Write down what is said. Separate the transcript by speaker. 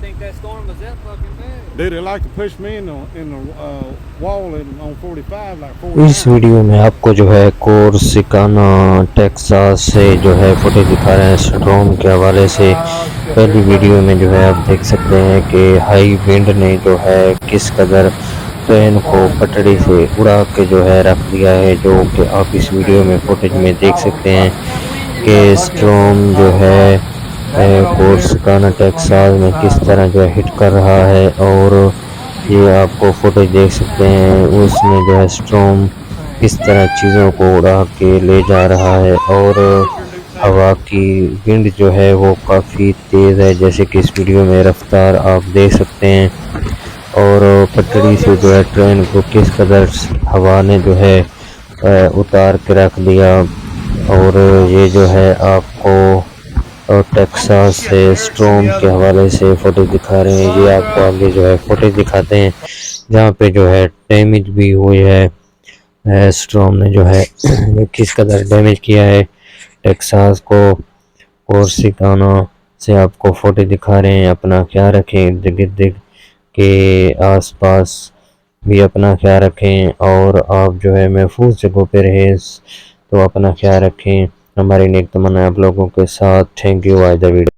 Speaker 1: think that storm was that fucking bad.
Speaker 2: Did it like to push me in the wall on 45 like 4
Speaker 3: اس
Speaker 2: times?
Speaker 3: Video میں آپ کو جو ہے کورسیکانا Texas سے جو ہے فوٹیج دکھا رہے ہیں اسٹروم کے حوالے سے۔ پہلی ویڈیو میں جو ہے آپ دیکھ سکتے ہیں کہ ہائی ونڈ نے جو ہے کس قدر ٹرین کو پٹڑی سے اڑا کے جو ہے رکھ دیا ہے، جو کہ آپ اس ویڈیو میں فوٹیج میں دیکھ سکتے ہیں کہ اسٹروم جو ہے کورسیکانا ٹیکساس میں کس طرح جو ہے ہٹ کر رہا ہے، اور یہ آپ کو فوٹیج دیکھ سکتے ہیں اس میں جو ہے اسٹروم کس طرح چیزوں کو اڑا کے لے جا رہا ہے، اور ہوا کی ونڈ جو ہے وہ کافی تیز ہے، جیسے کہ اس ویڈیو میں رفتار آپ دیکھ سکتے ہیں، اور پٹڑی سے جو ہے ٹرین کو کس قدر ہوا نے جو ہے اتار کے رکھ دیا۔ اور یہ جو ہے آپ کو ٹیکساس سے اسٹروم کے حوالے سے فوٹیج دکھا رہے ہیں۔ یہ آپ کو آگے جو ہے فوٹیج دکھاتے ہیں جہاں پہ جو ہے ڈیمیج بھی ہوئی ہے، اسٹروم نے جو ہے کس قدر ڈیمیج کیا ہے ٹیکساس کو۔ کورسیکانا سے آپ کو فوٹیج دکھا رہے ہیں۔ اپنا خیال رکھیں، ارد گرد کے آس پاس بھی اپنا خیال رکھیں، اور آپ جو ہے محفوظ جگہوں پہ رہیں تو اپنا خیال رکھیں۔ ہماری نیک تمنا آپ لوگوں کے ساتھ۔ Thank you. آج دا ویڈیو